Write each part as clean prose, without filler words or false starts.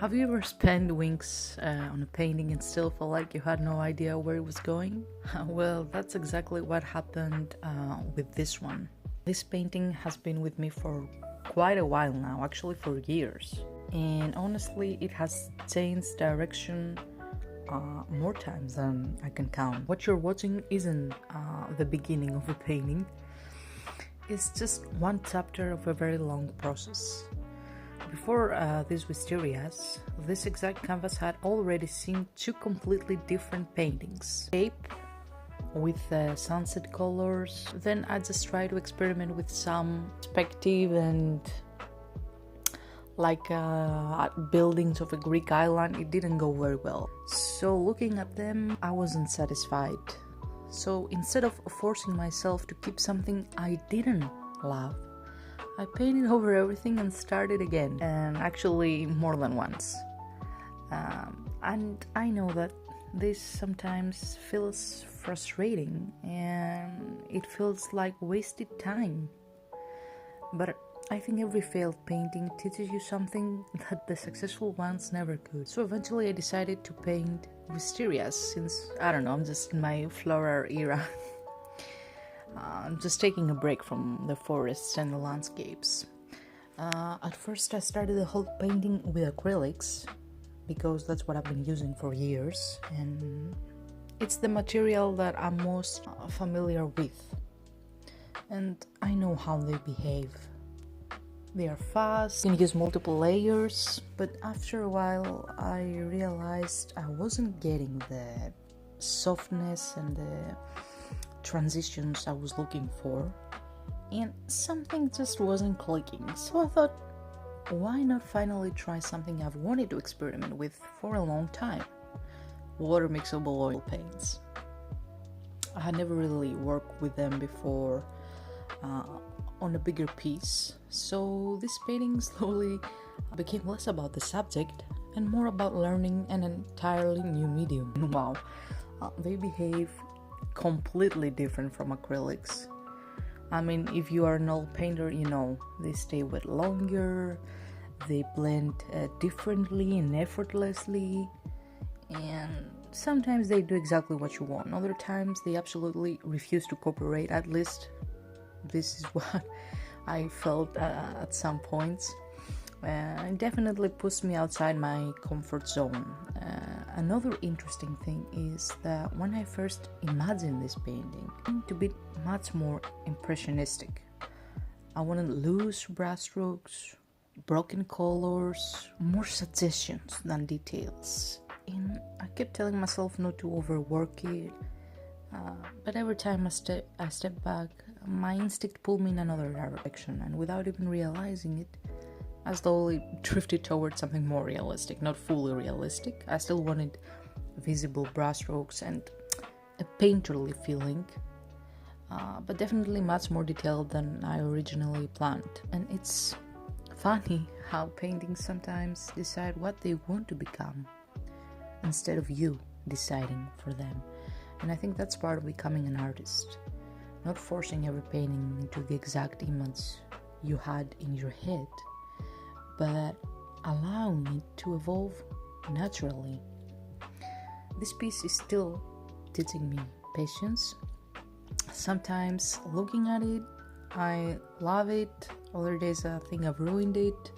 Have you ever spent weeks on a painting and still felt like you had no idea where it was going? Well, that's exactly what happened with this one. This painting has been with me for quite a while now, actually for years. And honestly, it has changed direction more times than I can count. What you're watching isn't the beginning of a painting. It's just one chapter of a very long process. Before these wisterias, this exact canvas had already seen two completely different paintings. Shape with sunset colors. Then I just tried to experiment with some perspective and buildings of a Greek island. It didn't go very well. So looking at them, I wasn't satisfied. So instead of forcing myself to keep something I didn't love, I painted over everything and started again, and actually more than once. And I know that this sometimes feels frustrating and it feels like wasted time. But I think every failed painting teaches you something that the successful ones never could. So eventually I decided to paint wisterias since, I don't know, I'm just in my floral era. I'm just taking a break from the forests and the landscapes. At first I started the whole painting with acrylics because that's what I've been using for years, and it's the material that I'm most familiar with, and I know how they behave. They are fast, you can use multiple layers, but after a while I realized I wasn't getting the softness and the transitions I was looking for, and something just wasn't clicking. So I thought, why not finally try something I've wanted to experiment with for a long time: water-mixable oil paints. I had never really worked with them before on a bigger piece, so this painting slowly became less about the subject and more about learning an entirely new medium. Wow, they behave completely different from acrylics. I mean, if you are an oil painter, you know they stay wet longer, they blend differently and effortlessly, and sometimes they do exactly what you want. Other times they absolutely refuse to cooperate. At least this is what I felt at some points. It definitely pushed me outside my comfort zone. Another interesting thing is that when I first imagined this painting, it seemed to be much more impressionistic. I wanted loose brushstrokes, broken colors, more suggestions than details. And I kept telling myself not to overwork it, but every time I stepped back, my instinct pulled me in another direction, and without even realizing it, I slowly drifted towards something more realistic. Not fully realistic. I still wanted visible brushstrokes and a painterly feeling, but definitely much more detailed than I originally planned. And it's funny how paintings sometimes decide what they want to become instead of you deciding for them. And I think that's part of becoming an artist. Not forcing every painting into the exact image you had in your head, but allowing it to evolve naturally. This piece is still teaching me patience. Sometimes looking at it, I love it. Other days I think I've ruined it.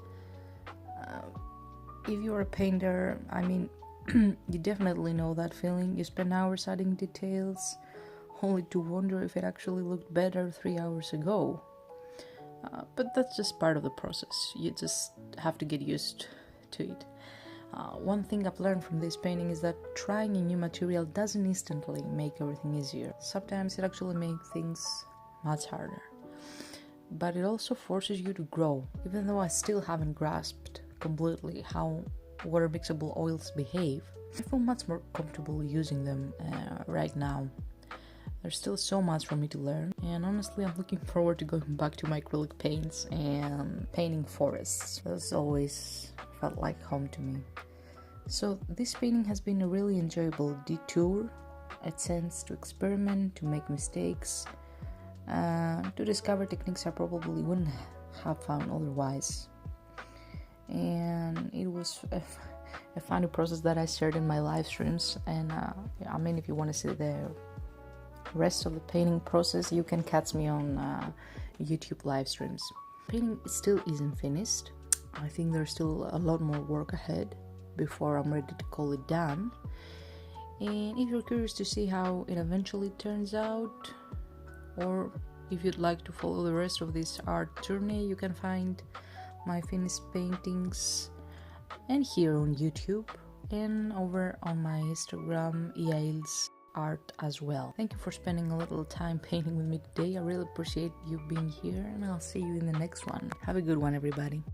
If you're a painter, I mean, you definitely know that feeling. You spend hours adding details only to wonder if it actually looked better 3 hours ago. But that's just part of the process. You just have to get used to it. One thing I've learned from this painting is that trying a new material doesn't instantly make everything easier. Sometimes it actually makes things much harder. But it also forces you to grow. Even though I still haven't grasped completely how water-mixable oils behave, I feel much more comfortable using them right now. There's still so much for me to learn, and honestly I'm looking forward to going back to my acrylic paints and painting forests. That's always felt like home to me. So this painting has been a really enjoyable detour, a chance to experiment, to make mistakes, to discover techniques I probably wouldn't have found otherwise. and it was a funny process that I shared in my live streams. And I mean, if you want to see the rest of the painting process, you can catch me on YouTube live streams. Painting still isn't finished. I think there's still a lot more work ahead before I'm ready to call it done. And if you're curious to see how it eventually turns out, or if you'd like to follow the rest of this art journey, you can find my finished paintings and here on YouTube and over on my Instagram, Yael's Art as well. Thank you for spending a little time painting with me today. I really appreciate you being here, and I'll see you in the next one. Have a good one, everybody.